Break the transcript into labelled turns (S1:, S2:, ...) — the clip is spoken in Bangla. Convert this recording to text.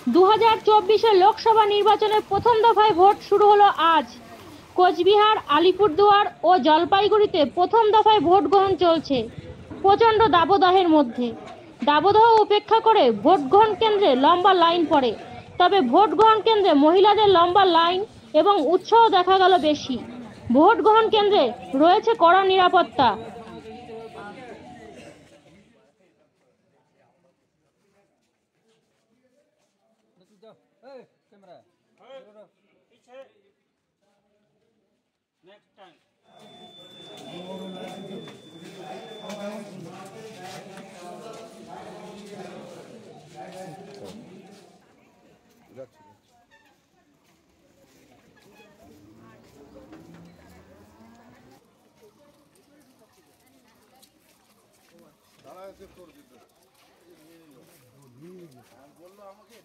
S1: 2024 লোকসভা নির্বাচনের প্রথম দফায় ভোট শুরু হলো আজ। কোচবিহার, আলিপুরদুয়ার ও জলপাইগুড়িতে প্রথম দফায় ভোট গ্রহণ চলছে প্রচণ্ড দাবদাহের মধ্যে। দাবদাহ উপেক্ষা করে ভোট গ্রহণ কেন্দ্রে লম্বা লাইন পড়ে। তবে ভোট গ্রহণ কেন্দ্রে মহিলাদের লম্বা লাইন এবং উৎসাহ দেখা গেল বেশি। ভোট গ্রহণ কেন্দ্রে রয়েছে কড়া নিরাপত্তা।
S2: বললো আমাকে